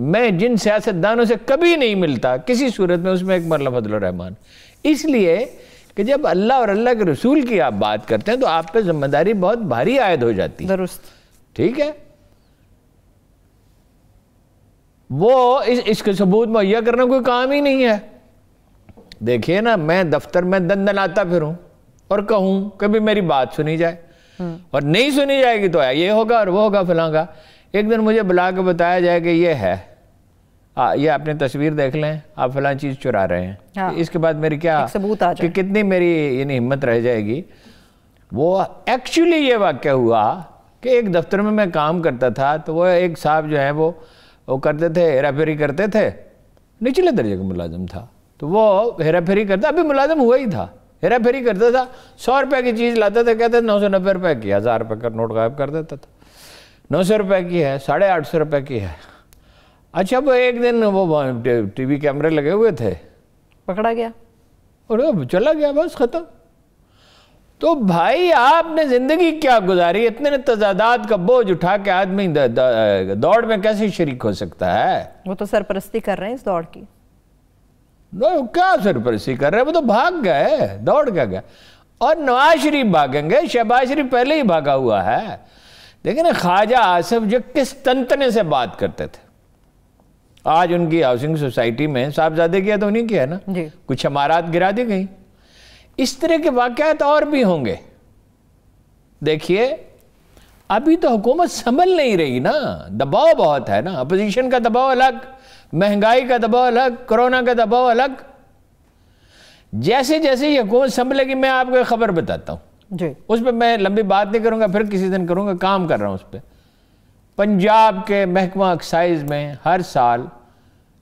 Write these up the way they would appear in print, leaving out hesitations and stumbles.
میں جن سیاستدانوں سے کبھی نہیں ملتا کسی صورت میں، اس میں ایک مولانا فضل الرحمان. اس لیے کہ جب اللہ اور اللہ کے رسول کی آپ بات کرتے ہیں تو آپ پہ ذمہ داری بہت بھاری عائد ہو جاتی ہے. درست. ٹھیک ہے، وہ اس کے ثبوت مہیا کرنا کوئی کام ہی نہیں ہے. دیکھیے نا، میں دفتر میں دندناتا پھروں اور کہوں کبھی میری بات سنی جائے، اور نہیں سنی جائے گی تو یہ ہوگا اور وہ ہوگا فلاں کا. ایک دن مجھے بلا کے بتایا جائے کہ یہ ہے، یہ اپنی تصویر دیکھ لیں، آپ فلاں چیز چرا رہے ہیں. اس کے بعد میری کیا ثبوت آ جائے، کہ کتنی میری یعنی ہمت رہ جائے گی. وہ ایکچولی یہ واقعہ ہوا کہ ایک دفتر میں کام کرتا تھا، تو وہ ایک صاحب جو ہیں وہ کرتے تھے، ہیرا پھیری کرتے تھے. نچلے درجے کا ملازم تھا، تو وہ ہیرا پھیری کرتا، ابھی ملازم ہوا ہی تھا، ہیرا پھیری کرتا تھا. 100 روپے کی چیز لاتا تھا، کہتے 990 روپے کی، 1000 روپے کا نوٹ غائب کر دیتا تھا. 900 روپے کی ہے، 850 روپے کی ہے. اچھا، وہ ایک دن وہ ٹی وی کیمرے لگے ہوئے تھے، پکڑا گیا اور چلا گیا، بس ختم. تو بھائی آپ نے زندگی کیا گزاری؟ اتنے تضادات کا بوجھ اٹھا کے آدمی دوڑ میں کیسے شریک ہو سکتا ہے؟ وہ تو سرپرستی کر رہے ہیں اس دوڑ کی. کیا سرپرستی کر رہے ہیں؟ وہ تو بھاگ گئے، دوڑ کے گئے. اور نواز شریف بھاگیں گے، شہباز شریف پہلے ہی بھاگا ہوا ہے. لیکن خواجہ آصف جو کس تنتنے سے بات کرتے تھے، آج ان کی ہاؤسنگ سوسائٹی میں صاحبزادے کیا تو انہیں کیا ہے نا، کچھ عمارات گرا دی گئی. اس طرح کے واقعات اور بھی ہوں گے. دیکھیے ابھی تو حکومت سنبھل نہیں رہی نا، دباؤ بہت ہے نا. اپوزیشن کا دباؤ الگ، مہنگائی کا دباؤ الگ، کرونا کا دباؤ الگ. جیسے جیسے یہ حکومت سنبھلے گی، میں آپ کو ایک خبر بتاتا ہوں جی، اس پہ میں لمبی بات نہیں کروں گا، پھر کسی دن کروں گا، کام کر رہا ہوں اس پہ. پنجاب کے محکمہ ایکسائز میں ہر سال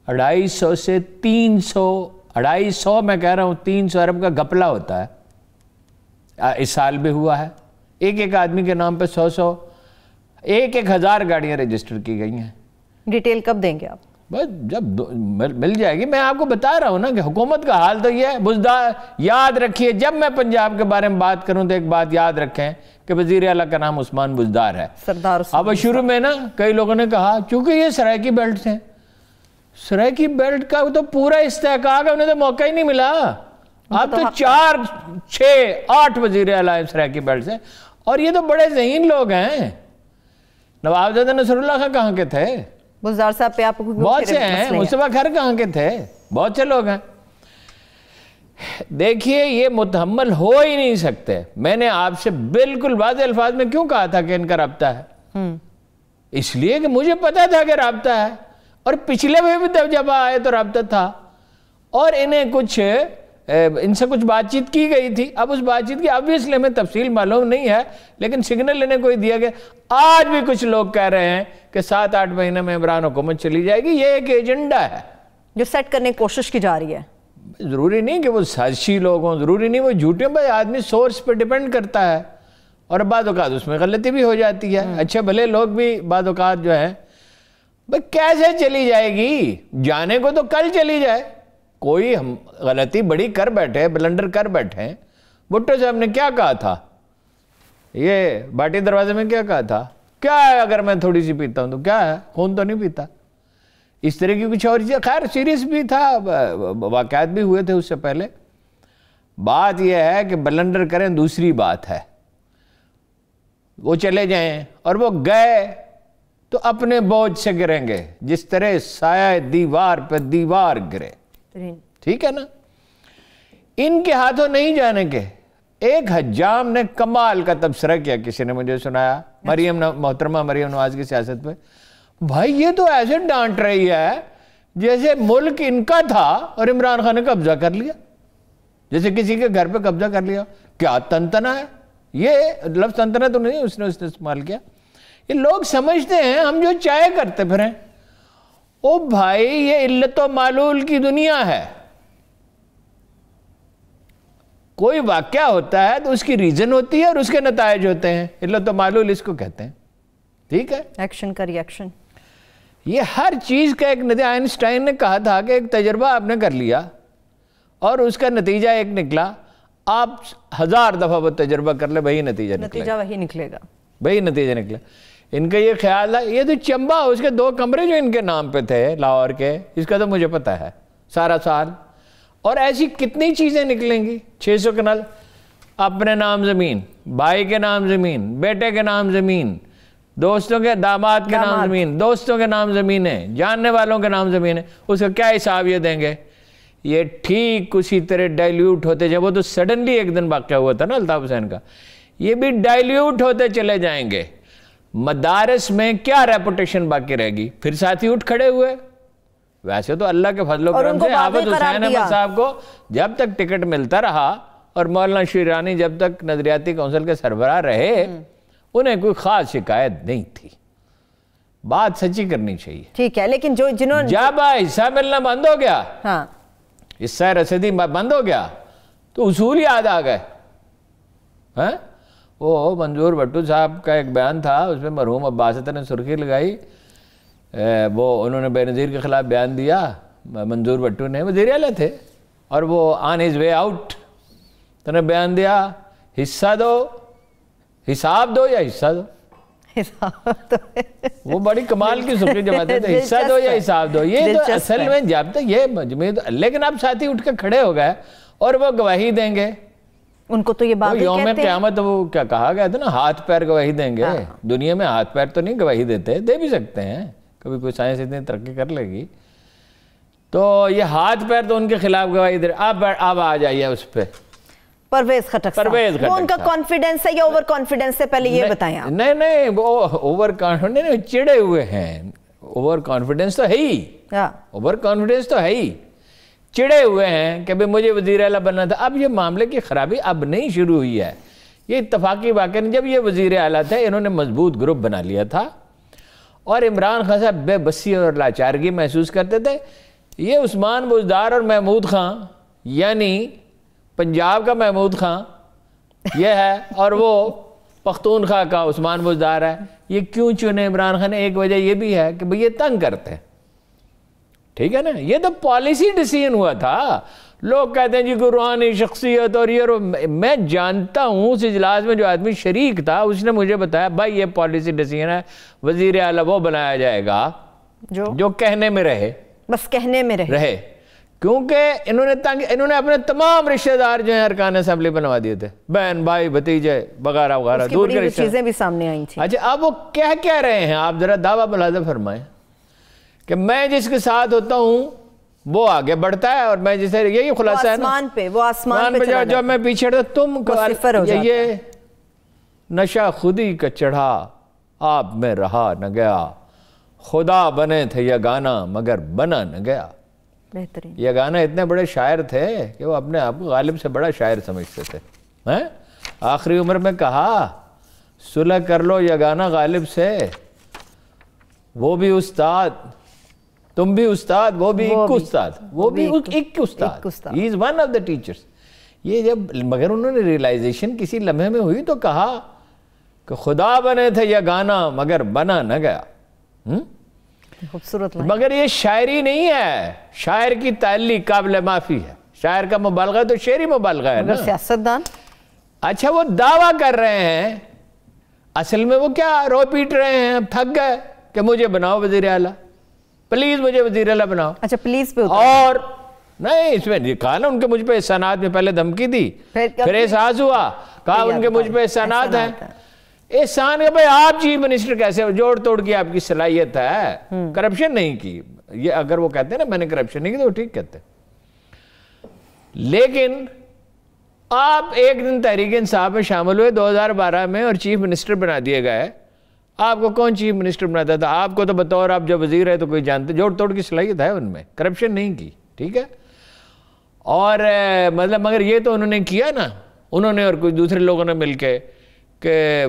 250 سے 300 250 میں کہہ رہا ہوں 300 ارب کا گھپلہ ہوتا ہے. اس سال بھی ہوا ہے. ایک آدمی کے نام پہ 100 1000 گاڑیاں رجسٹر کی گئی ہیں. ڈیٹیل کب دیں گے آپ؟ بس جب مل جائے گی. میں آپ کو بتا رہا ہوں نا کہ حکومت کا حال تو یہ ہے. بزدار یاد رکھیے، جب میں پنجاب کے بارے میں بات کروں تو ایک بات یاد رکھیں کہ وزیر اعلیٰ کا نام عثمان بزدار ہے. سردار اب شروع میں نا کئی لوگوں نے کہا چونکہ یہ سرائیکی بیلٹ ہیں، سرائیکی بیلٹ کا تو پورا استحقاق ہے، انہیں تو موقع ہی نہیں ملا. اب تو 4 6 8 وزیر اعلیٰ ہیں سرائیکی بیلٹ سے، اور یہ تو بڑے ذہین لوگ ہیں. نوابزادہ نصر اللہ خان کہاں کے تھے؟ بزدار صاحب پہ آپ بہت سے ہیں. مصطفیٰ خیر کہاں کے تھے؟ بہت سے لوگ ہیں. دیکھیے یہ متحمل ہو ہی نہیں سکتے. میں نے آپ سے بالکل واضح الفاظ میں کیوں کہا تھا کہ ان کا رابطہ ہے؟ اس لیے کہ مجھے پتا تھا کہ رابطہ ہے، اور پچھلے میں بھی جب آئے تو رابطہ تھا، اور انہیں ان سے کچھ بات چیت کی گئی تھی. اب اس بات چیت کی obviously ہمیں تفصیل معلوم نہیں ہے، لیکن سگنل انہیں کوئی دیا گیا. آج بھی کچھ لوگ کہہ رہے ہیں کہ 7-8 مہینے میں عمران حکومت چلی جائے گی. یہ ایک ایجنڈا ہے جو سیٹ کرنے کی کوشش کی جا رہی ہے. ضروری نہیں کہ وہ سازشی لوگ ہوں، ضروری نہیں وہ جھوٹے. بھائی آدمی سورس پہ ڈیپینڈ کرتا ہے، اور بعض اوقات اس میں غلطی بھی ہو جاتی ہے. اچھے بھلے لوگ بھی بعض اوقات جو ہے بھائی کیسے چلی جائے گی؟ جانے کو تو کل چلی جائے. کوئی ہم غلطی بڑی کر بیٹھے، بلنڈر کر بیٹھے. بھٹو صاحب نے کیا کہا تھا؟ یہ باٹی دروازے میں کیا کہا تھا؟ کیا ہے اگر میں تھوڑی سی پیتا ہوں تو کیا ہے؟ خون تو نہیں پیتا. اس طرح کی کچھ اور چیزیں. خیر سیریس بھی تھا، واقعات بھی ہوئے تھے اس سے پہلے. بات یہ ہے کہ بلنڈر کریں دوسری بات ہے. وہ چلے جائیں اور وہ گئے تو اپنے بوجھ سے گریں گے، جس طرح سایہ دیوار پہ دیوار گرے. ٹھیک ہے نا؟ ان کے ہاتھوں نہیں جانے کے. ایک حجام نے کمال کا تبصرہ کیا، کسی نے مجھے سنایا، محترمہ مریم نواز کی سیاست پہ. بھائی یہ تو ایسے ڈانٹ رہی ہے جیسے ملک ان کا تھا اور عمران خان نے قبضہ کر لیا، جیسے کسی کے گھر پہ قبضہ کر لیا. کیا تنتنا ہے؟ یہ لفظ تنتنا تو نہیں اس نے استعمال کیا. یہ لوگ سمجھتے ہیں ہم جو چاہے کرتے پھریں. او بھائی یہ علت و معلول کی دنیا ہے. کوئی واقعہ ہوتا ہے تو اس کی ریزن ہوتی ہے اور اس کے نتائج ہوتے ہیں. علت و معلول اس کو کہتے ہیں. ٹھیک ہے؟ ایکشن کا ری ایکشن. یہ ہر چیز کا ایک نتیجہ. آئنسٹائن نے کہا تھا کہ ایک تجربہ آپ نے کر لیا اور اس کا نتیجہ ایک نکلا، آپ 1000 دفعہ وہ تجربہ کر لے وہی نتیجہ وہی نکلے گا. وہی نتیجہ نکلے. ان کا یہ خیال ہے یہ تو چمبا اس کے 2 کمرے جو ان کے نام پہ تھے لاہور کے، اس کا تو مجھے پتہ ہے سارا سال. اور ایسی کتنی چیزیں نکلیں گی. 600 کنال اپنے نام زمین، بھائی کے نام زمین، بیٹے کے نام زمین، دوستوں کے داماد کے نام زمین، دوستوں کے نام زمینیں، جاننے والوں کے نام زمینیں. اس کا کیا حساب یہ دیں گے؟ یہ ٹھیک اسی طرح ڈائلیوٹ ہوتے جب وہ تو سڈنلی ایک دن واقعہ ہوا تھا نا الطاف حسین کا، یہ بھی ڈائلیوٹ ہوتے چلے جائیں گے. مدارس میں کیا ریپوٹیشن باقی رہے گی؟ پھر ساتھی اٹھ کھڑے ہوئے. ویسے تو اللہ کے فضل و کرم سے حافظ حسین احمد صاحب کو جب تک ٹکٹ ملتا رہا اور مولانا شیرانی جب تک نظریاتی کونسل کے سربراہ رہے انہیں کوئی خاص شکایت نہیں تھی. بات سچی کرنی چاہیے. ٹھیک ہے، لیکن جنہوں جب حصہ ملنا بند ہو گیا، حصہ رسیدی بند ہو گیا تو اصول یاد آ گئے. وہ منظور بھٹو صاحب کا ایک بیان تھا، اس میں مرحوم عباسط نے سرخی لگائی. وہ انہوں نے بے نظیر کے خلاف بیان دیا. منظور بھٹو نے وزیر اعلیٰ تھے اور وہ آن ہز وے آؤٹ تو نے بیان دیا حصہ دو، حساب دو یا حصہ دو. وہ بڑی کمال کی سرخی جماتے تھے، حصہ دو یا حساب دو. یہ تو اصل میں جب تک یہ مجموعی، لیکن اب ساتھی اٹھ کے کھڑے ہو گئے اور وہ گواہی دیں گے. ان کو تو یہ بات یوم قیامت وہ کیا کہا گیا تھا نا، ہاتھ پیر گواہی دیں گے. دنیا میں ہاتھ پیر تو نہیں گواہی دیتے، دے بھی سکتے ہیں کبھی کوئی سائنس اتنی ترقی کر لے گی تو یہ ہاتھ پیر تو ان کے خلاف گواہی دے. اب آ جائیے اس پہ پرویز خٹک وہ ان کا کانفیڈنس ہے یا اوور کانفیڈنس ہے؟ پہلے یہ بتائیں آپ. نہیں وہ اوور کانفیڈنس چڑے ہوئے ہیں. اوور کانفیڈنس تو ہے ہی، اوور کانفیڈنس تو ہے ہی، چڑے ہوئے ہیں کہ مجھے وزیر اعلیٰ بننا تھا. اب یہ معاملے کی خرابی اب نہیں شروع ہوئی ہے، یہ اتفاقی واقعہ نہیں. جب یہ وزیر اعلیٰ تھے انہوں نے مضبوط گروپ بنا لیا تھا اور عمران خان صاحب بے بسی اور لاچارگی محسوس کرتے تھے. یہ عثمان بزدار اور محمود خان، یعنی پنجاب کا محمود خان یہ ہے اور وہ پختونخوا کا عثمان بزدار ہے. یہ کیوں چنے عمران خان؟ ایک وجہ یہ بھی ہے کہ بھئی یہ تنگ کرتے ہیں. ٹھیک ہے نا، یہ تو پالیسی ڈیسیژن ہوا تھا. لوگ کہتے ہیں جی کوئی روحانی شخصیت اور یہ، میں جانتا ہوں اس اجلاس میں جو آدمی شریک تھا اس نے مجھے بتایا بھائی یہ پالیسی ڈیسیژن ہے، وزیر اعلیٰ وہ بنایا جائے گا جو کہنے میں رہے، بس کہنے میں رہے. کیونکہ انہوں نے اپنے تمام رشتہ دار جو ہیں ارکان اسمبلی بنوا دیے تھے، بہن بھائی بھتیجے وغیرہ وغیرہ، دور کے رشتہ چیزیں بھی سامنے آئی تھیں. اچھا اب وہ کہہ رہے ہیں، آپ ذرا دعویٰ ملاحظہ فرمائیں کہ میں جس کے ساتھ ہوتا ہوں وہ آگے بڑھتا ہے اور میں جسے، یہی خلاصہ ہے نا، وہ آسمان پہ جو میں پیچھے رہتا تم یہ نشہ خودی کا چڑھا آپ میں رہا نہ گیا، خدا بنے تھے یگانہ مگر بنا نہ گیا. بہترین. یگانہ اتنے بڑے شاعر تھے کہ وہ اپنے آپ کو غالب سے بڑا شاعر سمجھتے تھے. آخری عمر میں کہا صلح کر لو یگانہ غالب سے، وہ بھی استاد تم بھی استاد، وہ بھی ایک استاد، وہ بھی ایک استاد، he is one of the teachers. یہ جب مگر انہوں نے ریلائزیشن کسی لمحے میں ہوئی تو کہا کہ خدا بنے تھے یگانہ مگر بنا نہ گیا. خوبصورت. مگر یہ شاعری نہیں ہے، شاعر کی تعلیق قابل معافی ہے. شاعر کا مبالغہ تو شعری مبالغہ ہے نا. سیاستدان اچھا وہ دعویٰ کر رہے ہیں، اصل میں وہ کیا رو پیٹ رہے ہیں، تھک گئے کہ مجھے بناؤ وزیر اعلیٰ، پلیز مجھے وزیر اعلیٰ بناؤ. اچھا پلیز پہ اور نہیں اس میں کہا نا ان کے مجھ پہ احسانات میں پہلے دھمکی دی، پھر احساس ہوا، کہا ان کے مجھ پہ احسانات ہیں. احسان کہ بھئی آپ چیف منسٹر کیسے جوڑ توڑ کی آپ کی صلاحیت ہے، کرپشن نہیں کی. یہ اگر وہ کہتے ہیں نا میں نے کرپشن نہیں کی تو وہ ٹھیک کہتے. لیکن آپ ایک دن تحریک انصاف میں شامل ہوئے 2012 میں اور چیف منسٹر بنا دیے گئے. آپ کو کون چیف منسٹر بناتا تھا؟ آپ کو تو بطور آپ جب وزیر ہے تو کوئی جانتے، جوڑ توڑ کی صلاحیت ہے ان میں، کرپشن نہیں کی. ٹھیک ہے. اور مطلب مگر یہ تو انہوں نے کیا نا، انہوں نے اور کوئی دوسرے لوگوں نے مل کے کہ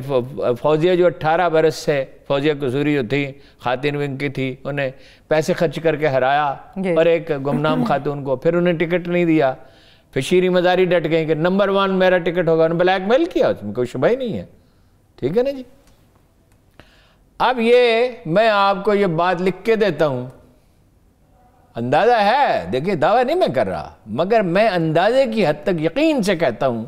فوزیہ جو 18 برس سے فوزیہ قصوری جو تھی خواتین ونگ کی تھی، انہیں پیسے خرچ کر کے ہرایا اور ایک گمنام خاتون کو، پھر انہیں ٹکٹ نہیں دیا. پھر شیریں مزاری ڈٹ گئیں کہ نمبر 1 میرا ٹکٹ ہوگا. انہوں نے بلیک میل کیا، اس میں کوئی شبہ ہی نہیں ہے. ٹھیک ہے نا جی. اب یہ میں آپ کو یہ بات لکھ کے دیتا ہوں، اندازہ ہے، دیکھیں دعویٰ نہیں میں کر رہا، مگر میں اندازے کی حد تک یقین سے کہتا ہوں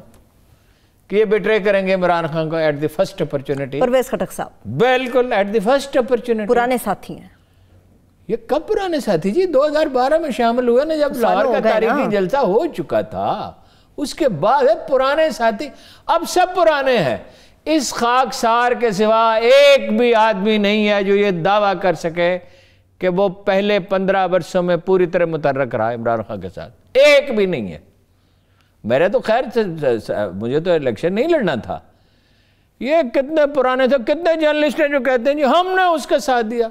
کہ یہ بیٹرے کریں گے عمران خان کو at the first opportunity. Pervez Khattak صاحب بالکل ایٹ دی فرسٹ اپرچونٹی. پرانے ساتھی ہیں یہ. کب پرانے ساتھی جی؟ 2012 میں شامل ہوئے نا جب لاہور کا تاریخی جلسہ ہو چکا تھا. اس کے بعد ہے پرانے ساتھی. اب سب پرانے ہیں. اس خاکسار کے سوا ایک بھی آدمی نہیں ہے جو یہ دعویٰ کر سکے کہ وہ پہلے 15 برسوں میں پوری طرح متحرک رہا عمران خان کے ساتھ. ایک بھی نہیں ہے. میرے تو خیر مجھے تو الیکشن نہیں لڑنا تھا. یہ کتنے پرانے تھے, کتنے جرنلسٹ ہیں جو کہتے ہیں جی ہم نے اس کا ساتھ دیا.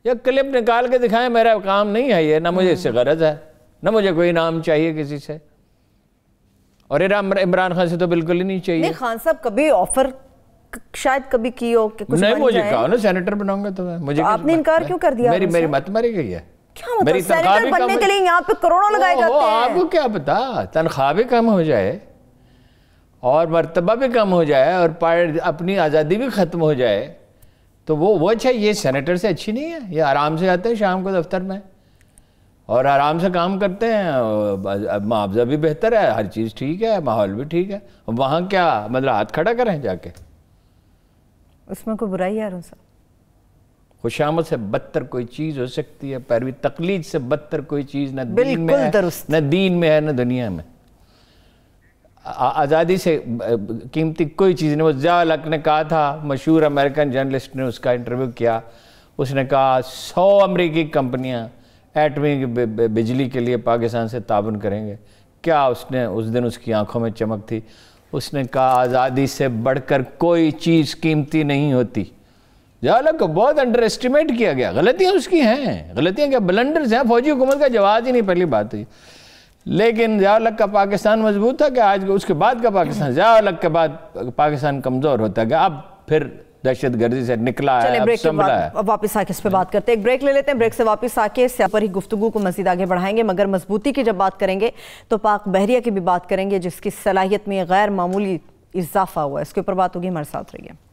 یہ کلپ نکال کے دکھائیں, میرا کام نہیں ہے یہ, نہ مجھے اس سے غرض ہے, نہ مجھے کوئی نام چاہیے کسی سے, اور عمران خان سے تو بالکل ہی نہیں چاہیے. نہیں خان صاحب کبھی آفر شاید کبھی کی ہو کہ کچھ نہیں, مجھے کہا نا سینیٹر بناؤں گا تو مجھے آپ نے انکار کیوں کر دیا؟ میری مت ماری گئی ہے. کیا مطلب سینیٹر بننے کے لیے یہاں پہ کروڑوں لگائے جاتے ہیں؟ آپ کو کیا پتا, تنخواہ بھی کم ہو جائے اور مرتبہ بھی کم ہو جائے اور اپنی آزادی بھی ختم ہو جائے تو وہ اچھا. یہ سینیٹر سے اچھی نہیں ہے. یہ آرام سے آتے ہیں شام کو دفتر میں اور آرام سے کام کرتے ہیں, معاوضہ بھی بہتر ہے, ہر چیز ٹھیک ہے, ماحول بھی ٹھیک ہے. وہاں کیا مطلب ہاتھ کھڑا کریں جا کے؟ اس میں کوئی برائی ہے ارون صاحب؟ خوشامد سے بدتر کوئی چیز ہو سکتی ہے, پیروی تقلید سے بدتر کوئی چیز نہ دین میں ہے, نہ دین میں ہے, نہ دنیا میں. آزادی سے قیمتی کوئی چیز نہیں. وہ ضیاء الحق نے کہا تھا, مشہور امریکن جرنلسٹ نے اس کا انٹرویو کیا, اس نے کہا 100 امریکی کمپنیاں ایٹمی بجلی کے لیے پاکستان سے تعاون کریں گے. کیا اس دن اس کی آنکھوں میں چمک تھی. اس نے کہا آزادی سے بڑھ کر کوئی چیز قیمتی نہیں ہوتی. ضیاء الحق کو بہت انڈر اسٹیمیٹ کیا گیا. غلطیاں اس کی ہیں, غلطیاں کیا, بلنڈرز ہیں. فوجی حکومت کا جواز ہی نہیں, پہلی بات ہوئی. لیکن ضیاء الحق کا پاکستان مضبوط تھا کہ آج اس کے بعد کا پاکستان, ضیاء الحق کے بعد پاکستان کمزور ہوتا گیا. اب پھر دہشت گردی سے نکلا ہے, اب سنبھلا ہے. اب واپس آ کے اس پہ بات کرتے ہیں. ایک بریک لے لیتے ہیں, بریک سے واپس آ کے اس پر ہی گفتگو کو مزید آگے بڑھائیں گے. مگر مضبوطی کی جب بات کریں گے تو پاک بحریہ کی بھی بات کریں گے جس کی صلاحیت میں غیر معمولی اضافہ ہوا ہے. اس کے اوپر بات ہوگی, ہمارے ساتھ رہیے.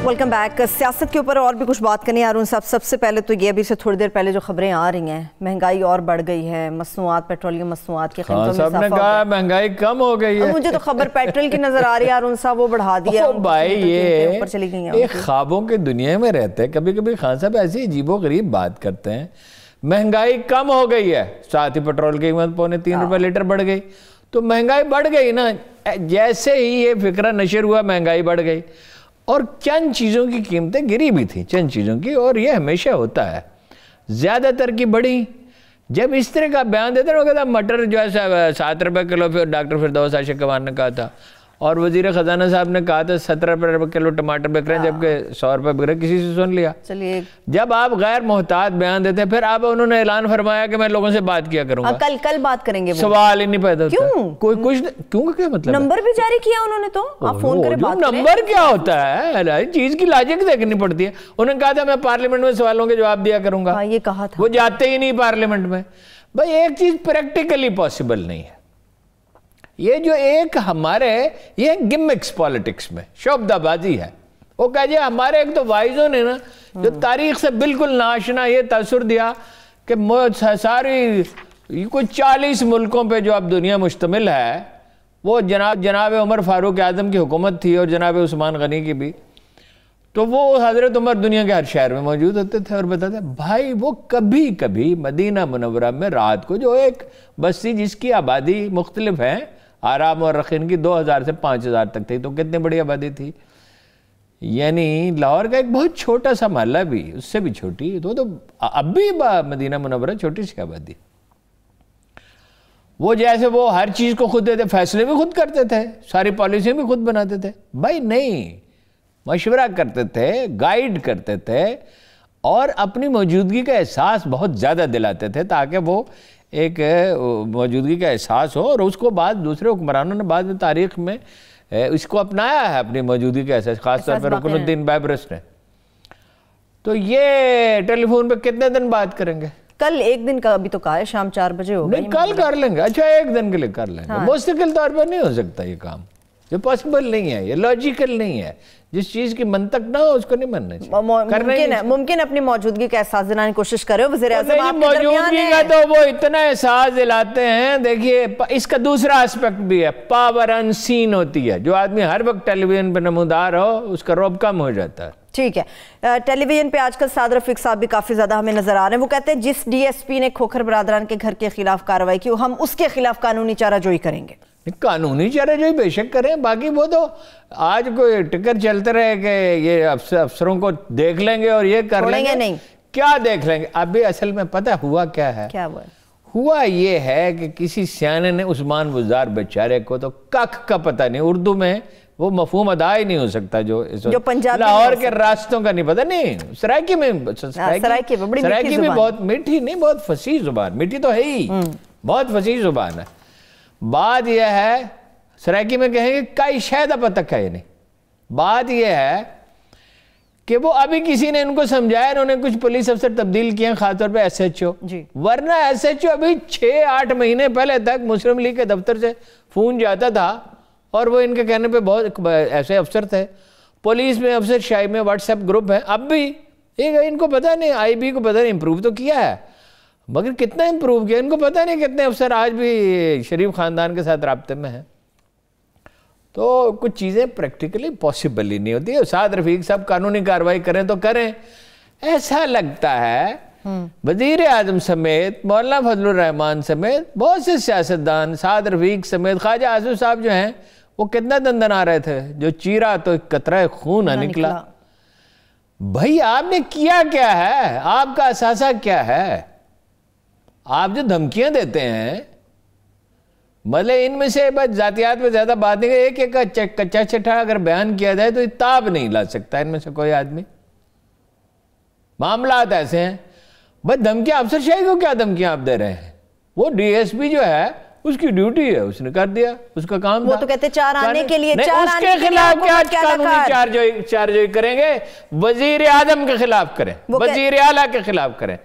Welcome back. سیاست کے اوپر اور بھی کچھ بات کرنی ہے ارون صاحب. سب سے پہلے تو یہ ابھی سے تھوڑی دیر پہلے جو خبریں آ رہی ہیں, مہنگائی اور بڑھ گئی ہے, مصنوعات پیٹرولیم مصنوعات کی قیمتوں میں اضافہ ہو گیا. کہا مہنگائی کم ہو گئی ہے. مجھے تو خبر پیٹرول کی نظر آ رہی ہے ارون صاحب, وہ بڑھا دیا. بھائی یہ خوابوں کے دنیا میں رہتے ہیں. کبھی کبھی خان صاحب ایسی عجیب و غریب بات کرتے ہیں. مہنگائی کم ہو گئی ہے, ساتھ ہی پیٹرول کی قیمت 3.25 روپے لیٹر بڑھ گئی, تو مہنگائی بڑھ گئی نا. جیسے ہی یہ فکرہ نشر ہوا مہنگائی بڑھ گئی, اور چند چیزوں کی قیمتیں گری بھی تھیں, چند چیزوں کی, اور یہ ہمیشہ ہوتا ہے. زیادہ تر کی بڑی. جب اس طرح کا بیان دیتے ہیں, وہ کہتا مٹر جو ہے 7 روپے کلو, پھر ڈاکٹر فردوس عاشق کمار نے کہا تھا, اور وزیر خزانہ صاحب نے کہا تھا 17 روپے کلو ٹماٹر بک رہے ہیں, جبکہ 100 روپے بک رہے ہیں. کسی سے سن لیا؟ چلیے, جب آپ غیر محتاط بیان دیتے ہیں, پھر اب انہوں نے اعلان فرمایا کہ میں لوگوں سے بات کیا کروں گا. کل بات کریں گے. سوال ہی نہیں پیدا ہوتا. کیوں؟ کوئی کچھ کیوں کا کیا مطلب؟ نمبر بھی جاری کیا انہوں نے, تو آپ فون کریں بات کریں. نمبر کیا ہوتا ہے؟ چیز کی لاجک دیکھنی پڑتی ہے. انہوں نے کہا تھا میں پارلیمنٹ میں سوالوں کے جواب دیا کروں گا. یہ کہا تھا. وہ جاتے ہی نہیں پارلیمنٹ میں. بھائی ایک چیز پریکٹیکلی پاسبل نہیں ہے. یہ جو ایک ہمارے یہ گمکس پالیٹکس میں شعبدہ بازی ہے. وہ کہا جائے ہمارے ایک تو وائزوں نے نا جو تاریخ سے بالکل ناشنا یہ تاثر دیا کہ ساری کوئی 40 ملکوں پہ جو اب دنیا مشتمل ہے, وہ جناب عمر فاروق اعظم کی حکومت تھی, اور جناب عثمان غنی کی بھی. تو وہ حضرت عمر دنیا کے ہر شہر میں موجود ہوتے تھے اور بتاتے بھائی وہ کبھی کبھی مدینہ منورہ میں رات کو, جو ایک بستی جس کی آبادی مختلف ہیں, آرام اور رخین کی 2000 سے 5000 تک تھی, تو کتنی بڑی آبادی تھی. یعنی لاہور کا ایک بہت چھوٹا سا محلہ بھی, اس سے بھی چھوٹی, تو اب بھی مدینہ منورہ چھوٹی سی آبادی. وہ جیسے وہ ہر چیز کو خود دیتے, فیصلے بھی خود کرتے تھے, ساری پالیسی بھی خود بناتے تھے. بھائی نہیں, مشورہ کرتے تھے, گائیڈ کرتے تھے, اور اپنی موجودگی کا احساس بہت زیادہ دلاتے تھے, تاکہ وہ ایک موجودگی کا احساس ہو. اور اس کو بعد دوسرے حکمرانوں نے بعد میں تاریخ میں اس کو اپنایا ہے, اپنی موجودگی کا احساس, خاص طور پر رکن الدین بیبرس نے. تو یہ ٹیلی فون پہ کتنے دن بات کریں گے؟ کل ایک دن کا ابھی تو کہا ہے شام 4 بجے ہوگا. نہیں کل کر لیں گے. اچھا ایک دن کے لیے کر لیں گے. مستقل طور پر نہیں ہو سکتا یہ کام. یہ پاسبل نہیں ہے, یہ لاجیکل نہیں ہے. جس چیز کی منطق نہ ہو اس کو نہیں ماننا چاہیے. ممکن اپنی موجودگی کا احساس دلانے کی کوشش کرے ہو وزیر اعظم آپ کے درمیان موجودگی کا تو وہ اتنا احساس دلاتے ہیں. دیکھیے اس کا دوسرا اسپیکٹ بھی ہے, پاور ان سین ہوتی ہے. جو آدمی ہر وقت ٹیلی ویژن پہ نمودار ہو اس کا رعب کم ہو جاتا ہے. ٹھیک ہے. ٹیلی ویژن پہ آج کل سعد رفیق صاحب بھی کافی زیادہ ہمیں نظر آ رہے ہیں. وہ کہتے ہیں جس ڈی ایس پی نے کھوکھر برادران کے گھر کے خلاف کارروائی کی ہم اس کے خلاف قانونی چارہ جوئی کریں گے. قانونی چارہ جوئی بے شک کریں. باقی وہ تو آج کوئی ٹکر چلتے رہے کہ یہ افسروں کو دیکھ لیں گے اور یہ کر لیں گے. نہیں کیا دیکھ لیں گے. ابھی اصل میں پتہ ہوا کیا ہے؟ ہوا یہ ہے کہ کسی سیانے نے عثمان بزدار بیچارے کو تو ککھ کا پتہ نہیں, اردو میں وہ مفہوم ادا ہی نہیں ہو سکتا جو لاہور کے راستوں کا نہیں پتہ. نہیں سرائکی میں بہت میٹھی نہیں, بہت فصیح زبان. میٹھی تو ہے ہی, بہت فصیح زبان ہے. بات یہ ہے سرائکی میں کہیں گے کئی شاید پتہ ہے نہیں. بات یہ ہے کہ وہ ابھی کسی نے ان کو سمجھایا, انہوں نے کچھ پولیس افسر تبدیل کیے خاص طور پہ ایس ایچ او. ورنہ ایس ایچ او ابھی 6-8 مہینے پہلے تک مسلم لیگ کے دفتر سے فون جاتا تھا اور وہ ان کے کہنے پہ بہت ایسے افسر تھے. پولیس میں افسر شاہی میں واٹس ایپ گروپ ہیں. اب بھی ان کو پتہ نہیں, آئی بی کو پتہ نہیں, امپروو تو کیا ہے مگر کتنا امپروو کیا ان کو پتہ نہیں. کتنے افسر آج بھی شریف خاندان کے ساتھ رابطے میں ہیں. تو کچھ چیزیں پریکٹیکلی پاسبل ہی نہیں ہوتی. سعد رفیق صاحب قانونی کارروائی کریں تو کریں. ایسا لگتا ہے وزیر اعظم سمیت, مولانا فضل الرحمان سمیت بہت سے سیاستدان, سعد رفیق سمیت خواجہ آصف صاحب جو ہیں وہ کتنا دندن آ رہے تھے, جو چیرا تو ایک قطرہ خون نہ نکلا. بھائی آپ نے کیا کیا ہے؟ آپ کا اثاثہ کیا ہے؟ آپ جو دھمکیاں دیتے ہیں, مطلب ان میں سے بس ذاتیات میں زیادہ بات نہیں, ایک ایک کچا چٹھا اگر بیان کیا جائے تو تاب نہیں لا سکتا ان میں سے کوئی آدمی. معاملات ایسے ہیں. بس دھمکیاں افسر شاہی کو کیا دھمکیاں آپ دے رہے ہیں؟ وہ ڈی ایس پی جو ہے اس کی ڈیوٹی ہے, اس نے کر دیا, اس کا کام تھا. وہ تو کہتے 4 آنے کے لیے, اس کے خلاف کیا قانونی چارجوئی کریں گے؟ وزیر اعظم کے خلاف کریں, وزیر اعلیٰ کے خلاف کریں,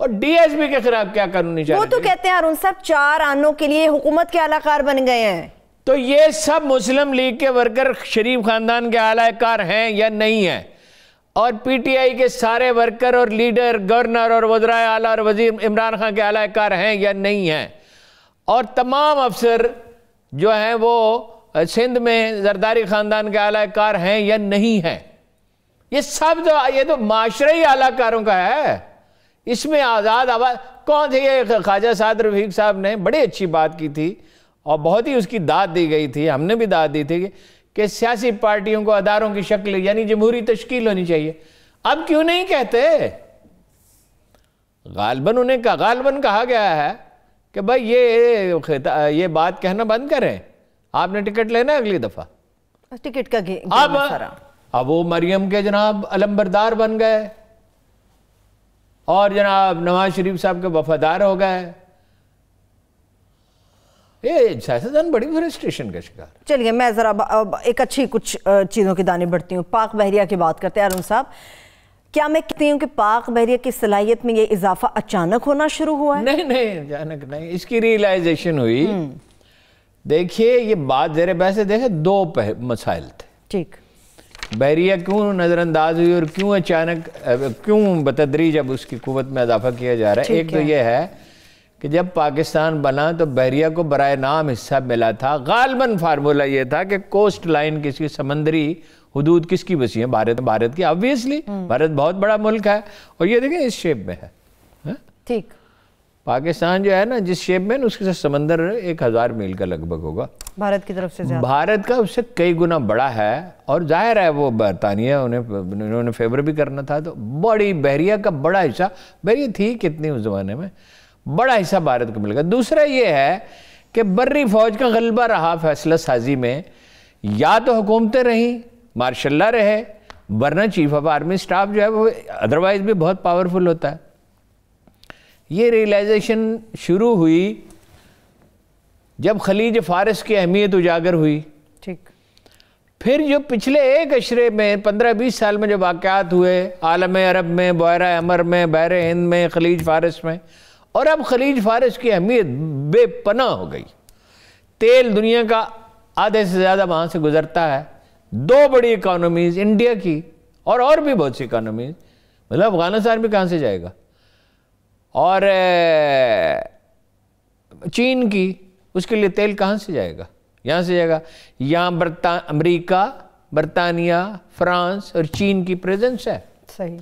اور ڈی ایس پی کے خلاف کیا قانونی چارج؟ وہ تو کہتے ہیں ہارون صاحب 4 آنوں کے لیے حکومت کے اعلی کار بن گئے ہیں. تو یہ سب مسلم لیگ کے ورکر شریف خاندان کے اعلی کار ہیں یا نہیں ہیں؟ اور پی ٹی آئی کے سارے ورکر اور لیڈر, گورنر اور وزرائے اعلیٰ اور وزیر عمران خان کے اعلی کار ہیں یا نہیں ہیں؟ اور تمام افسر جو ہیں وہ سندھ میں زرداری خاندان کے اعلی کار ہیں یا نہیں ہیں؟ یہ سب یہ تو معاشرے ہی اعلی کاروں کا ہے. اس میں آزاد آواز کون تھے؟ یہ خواجہ سعد رفیق صاحب نے بڑی اچھی بات کی تھی اور بہت ہی اس کی داد دی گئی تھی, ہم نے بھی داد دی تھی کہ سیاسی پارٹیوں کو اداروں کی شکل یعنی جمہوری تشکیل ہونی چاہیے. اب کیوں نہیں کہتے؟ غالباً کہا گیا ہے کہ بھائی یہ بات کہنا بند کریں, آپ نے ٹکٹ لینا ہے اگلی دفعہ. ٹکٹ کا اب وہ مریم کے جناب علمبردار بن گئے اور جناب نواز شریف صاحب کے وفادار ہو گئے. یہ سیاستدان بڑی فرسٹریشن کا شکار. چلیے میں ذرا ایک اچھی کچھ چیزوں کی جانب بڑھتی ہوں. پاک بحریہ کی بات کرتے ہیں ہارون صاحب. کیا میں کہتی ہوں کہ پاک بحریہ کی صلاحیت میں یہ اضافہ اچانک ہونا شروع ہوا ہے؟ نہیں اچانک نہیں, اس کی ریئلائزیشن ہوئی. دیکھیے یہ بات زیر بحث دیکھیں, 2 مسائل تھے. ٹھیک, بحریہ کیوں نظر انداز ہوئی اور کیوں اچانک, کیوں بتدریج اب اس کی قوت میں اضافہ کیا جا رہا ہے. ایک تو یہ ہے کہ جب پاکستان بنا تو بحریہ کو برائے نام حصہ ملا تھا. غالباً فارمولہ یہ تھا کہ کوسٹ لائن کسی سمندری حدود کس کی وسیع ہے؟ بھارت کی. آبویسلی بھارت بہت بڑا ملک ہے اور یہ دیکھیں اس شیپ میں ہے. ٹھیک, پاکستان جو ہے نا جس شیپ میں اس کے ساتھ سمندر 1000 میل کا لگ بھگ ہوگا بھارت کی طرف سے زیادہ. بھارت کا اس سے کئی گنا بڑا ہے اور ظاہر ہے وہ برطانیہ انہوں نے فیور بھی کرنا تھا. تو بڑی بحریہ کا بڑا حصہ, بحریہ تھی کتنی اس زمانے میں, بڑا حصہ بھارت کو مل گا. دوسرا یہ ہے کہ بری فوج کا غلبہ رہا فیصلہ سازی میں. یا تو حکومتیں رہیں, مارشل لا رہے, ورنہ چیف آف آرمی سٹاف جو ہے وہ ادروائز بھی بہت پاورفل ہوتا ہے. یہ ریئلائزیشن شروع ہوئی جب خلیج فارس کی اہمیت اجاگر ہوئی. ٹھیک, پھر جو پچھلے ایک عشرے میں 15-20 سال میں جو واقعات ہوئے عالم عرب میں، بحیرہ احمر میں، بحر ہند میں، خلیج فارس میں، اور اب خلیج فارس کی اہمیت بے پناہ ہو گئی. تیل دنیا کا آدھے سے زیادہ وہاں سے گزرتا ہے. 2 بڑی اکانومیز انڈیا کی اور بھی بہت سی اکانومیز، مطلب افغانستان بھی کہاں سے جائے گا، اور چین کی، اس کے لیے تیل کہاں سے جائے گا، یہاں سے جائے گا. یہاں امریکہ، برطانیہ، فرانس اور چین کی پریزنس ہے. صحیح.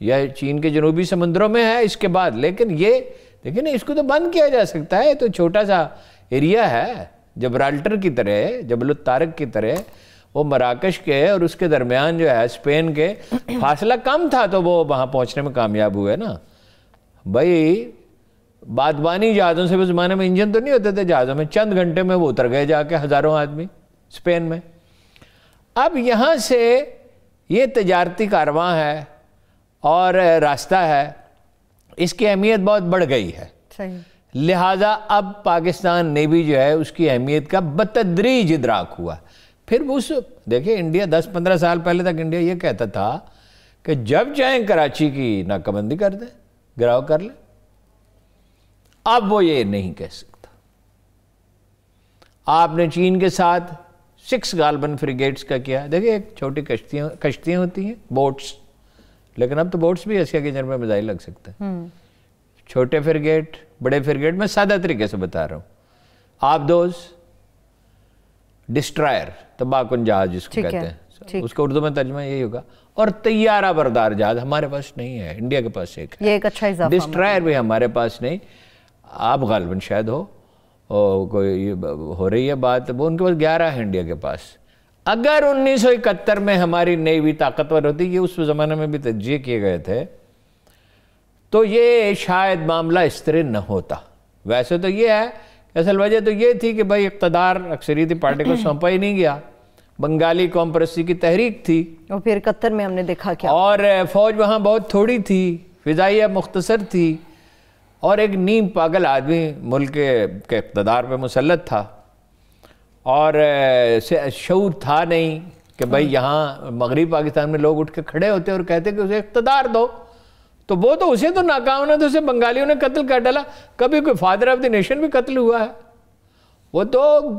یہ چین کے جنوبی سمندروں میں ہے اس کے بعد. لیکن یہ دیکھیں اس کو تو بند کیا جا سکتا ہے. تو چھوٹا سا ایریا ہے، جبرالٹر کی طرح، جبل الطارق کی طرح. وہ مراکش کے اور اس کے درمیان جو ہے اسپین کے فاصلہ کم تھا، تو وہ وہاں پہنچنے میں کامیاب ہوئے نا. بھائی بادبانی جہازوں سے اس زمانے میں انجن تو نہیں ہوتے تھے جہازوں میں، چند گھنٹے میں وہ اتر گئے جا کے ہزاروں آدمی اسپین میں. اب یہاں سے یہ تجارتی کارواں ہے اور راستہ ہے، اس کی اہمیت بہت بڑھ گئی ہے. صحیح. لہٰذا اب پاکستان نیوی جو ہے اس کی اہمیت کا بتدریج ادراک ہوا. پھر دیکھیں انڈیا 10-15 سال پہلے تک انڈیا یہ کہتا تھا کہ جب چاہیں کراچی کی ناکہ بندی کر دیں، گراؤ کر لیں. اب وہ یہ نہیں کہہ سکتا. آپ نے چین کے ساتھ 6 غالباً فریگیٹس کا کیا. دیکھیں ایک چھوٹی کشتیاں ہوتی ہیں، بوٹس، لیکن اب تو بوٹس بھی ایشیا کے جنرل میں میزائل لگ سکتے ہیں. چھوٹے فریگیٹ، بڑے فریگیٹ، میں سادہ طریقے سے بتا رہا ہوں. آبدوز، ڈسٹرائر، تباہ کن جہاز جس کو کہتے ہیں، اس کا اردو میں ترجمہ یہی ہوگا. اور طیارہ بردار جہاز ہمارے پاس نہیں ہے، انڈیا کے پاس ایک ہے. یہ ایک اچھا اضافہ. ڈسٹرائر بھی ہمارے پاس نہیں. آپ غالباً شاید کوئی ہو رہی ہے بات، وہ ان کے پاس 11 ہے انڈیا کے پاس. اگر 1971 میں ہماری نیوی طاقتور ہوتی، یہ اس زمانے میں بھی تجزیے کیے گئے تھے، تو یہ شاید معاملہ اس طرح نہ ہوتا. ویسے تو یہ ہے، اصل وجہ تو یہ تھی کہ بھائی اقتدار اکثریتی پارٹی کو سونپا ہی نہیں گیا. بنگالی قوم پرستی کی تحریک تھی، اور پھر 71 میں ہم نے دیکھا کیا، اور فوج وہاں بہت تھوڑی تھی، فضائیہ مختصر تھی، اور ایک نیم پاگل آدمی ملک کے اقتدار پہ مسلط تھا، اور شعور تھا نہیں کہ بھائی یہاں مغربی پاکستان میں لوگ اٹھ کے کھڑے ہوتے اور کہتے کہ اسے اقتدار دو. تو وہ تو اسے تو ناکام نے تو اسے بنگالیوں نے قتل کر ڈالا. کبھی کوئی فادر آف دی نیشن بھی قتل ہوا ہے. وہ تو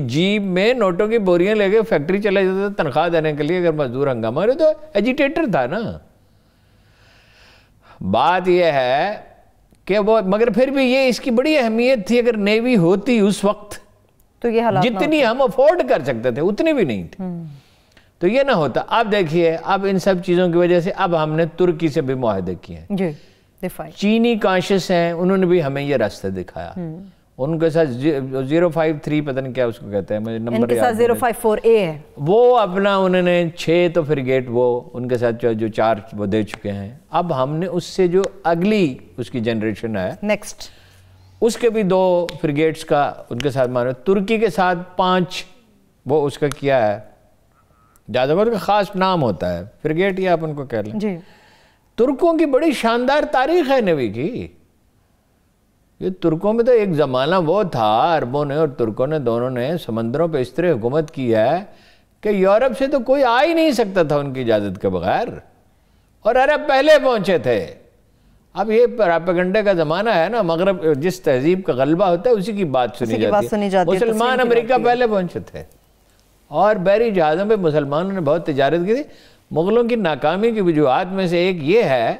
جیب میں نوٹوں کی بوریاں لے کے فیکٹری چلے جاتے تھے تنخواہ دینے کے لیے اگر مزدور ہنگامہ ہو رہے، تو ایجیٹیٹر تھا نا. بات یہ ہے کہ وہ، مگر پھر بھی یہ اس کی بڑی اہمیت تھی. اگر نیوی ہوتی اس وقت تو یہ حالات جتنی ہم افورڈ کر سکتے تھے اتنی بھی نہیں تھی، تو یہ نہ ہوتا. اب دیکھیے، اب ان سب چیزوں کی وجہ سے اب ہم نے ترکی سے بھی معاہدے کیے ہیں. جی دفاعی. چینی کانشس ہیں، انہوں نے بھی ہمیں یہ راستہ دکھایا. ان کے ساتھ 053 پتہ نہیں کیا اس کو کہتے ہیں، مجھے نمبر ان کے ساتھ 054A ہے. وہ اپنا انہوں نے 6 تو فریگیٹ وہ ان کے ساتھ جو 4 وہ دے چکے ہیں. اب ہم نے اس سے جو اگلی اس کی جنریشن ہے نیکسٹ، اس کے بھی 2 فریگیٹس کا ان کے ساتھ مانو. ترکی کے ساتھ 5 وہ اس کا کیا ہے. جازبر کا خاص نام ہوتا ہے فریگیٹ، یہ آپ ان کو کہہ لیں. جی ترکوں کی بڑی شاندار تاریخ ہے نیوی کی. یہ ترکوں میں تو ایک زمانہ وہ تھا، عربوں نے اور ترکوں نے دونوں نے سمندروں پہ اس طرح حکومت کی ہے کہ یورپ سے تو کوئی آ ہی نہیں سکتا تھا ان کی اجازت کے بغیر، اور عرب پہلے پہنچے تھے. اب یہ پراپیگنڈے کا زمانہ ہے نا، مغرب جس تہذیب کا غلبہ ہوتا ہے اسی کی بات سنی جاتی ہے. مسلمان امریکہ پہلے پہنچے تھے، اور بحری جہازوں پہ مسلمانوں نے بہت تجارت کی تھی. مغلوں کی ناکامی کی وجوہات میں سے ایک یہ ہے،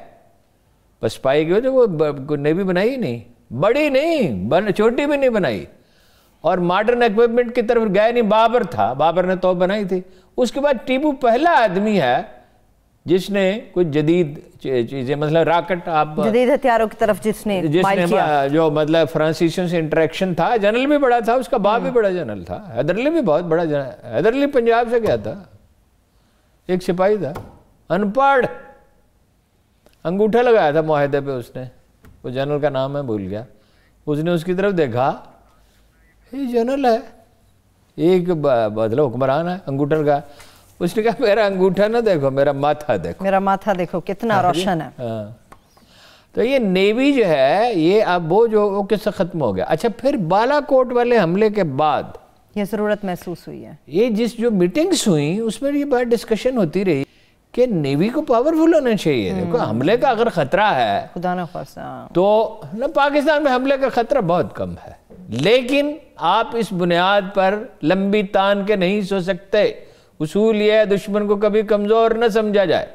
پسپائی کی وجہ وہ نیوی بنائی ہی نہیں، بڑی نہیں، چھوٹی بھی نہیں بنائی، اور ماڈرن ایکوپمنٹ کی طرف گئے نہیں. بابر تھا، بابر نے توپ بنائی تھی. اس کے بعد ٹیپو پہلا آدمی ہے جس نے کچھ جدید چیزیں، مثلا راکٹ، آپ جدید ہتھیاروں کی طرف جس نے جو مطلب فرانسیسیوں سے انٹریکشن تھا. جنرل بھی بڑا تھا، اس کا باپ بھی بڑا جنرل تھا. حیدر علی بھی بہت بڑا جنرل. حیدر علی پنجاب سے گیا تھا، ایک سپاہی تھا ان پڑھ، انگوٹھا لگایا تھا معاہدے پہ اس نے. وہ جنرل کا نام ہے بھول گیا. اس نے اس کی طرف دیکھا، یہ جنرل ہے، ایک مطلب حکمران ہے، انگوٹھا لگا. اس نے کہا میرا انگوٹھا نہ دیکھو، میرا ماتھا دیکھو، میرا ماتھا دیکھو کتنا روشن ہے. تو یہ نیوی جو ہے یہ اب وہ جو قصہ ختم ہو گیا. اچھا پھر بالا کوٹ والے حملے کے بعد یہ ضرورت محسوس ہوئی ہے. یہ جو میٹنگز ہوئیں اس میں یہ بات ڈسکشن ہوتی رہی کہ نیوی کو پاورفل ہونا چاہیے. دیکھو حملے کا اگر خطرہ ہے خدا نہ خواستہ تو پاکستان میں حملے کا خطرہ بہت کم ہے، لیکن آپ اس بنیاد پر لمبی تان کے نہیں سو سکتے. اصول یہ ہے دشمن کو کبھی کمزور نہ سمجھا جائے.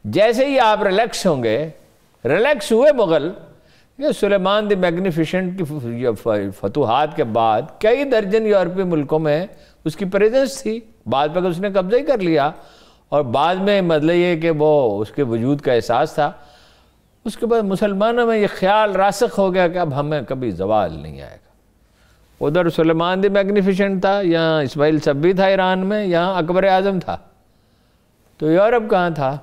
جیسے ہی آپ ریلیکس ہوں گے، ریلیکس ہوئے مغل. یہ سلیمان دی میگنیفیشنٹ کی فتوحات کے بعد کئی درجن یورپی ملکوں میں اس کی پریزنس تھی. بعد میں اس نے قبضہ ہی کر لیا اور بعد میں مطلب یہ کہ وہ اس کے وجود کا احساس تھا. اس کے بعد مسلمانوں میں یہ خیال راسخ ہو گیا کہ اب ہمیں کبھی زوال نہیں آئے گا. ادھر سلیمان دی میگنیفیشنٹ تھا، یہاں اسماعیل صبی تھا ایران میں، یہاں اکبر اعظم تھا. تو یورپ کہاں تھا؟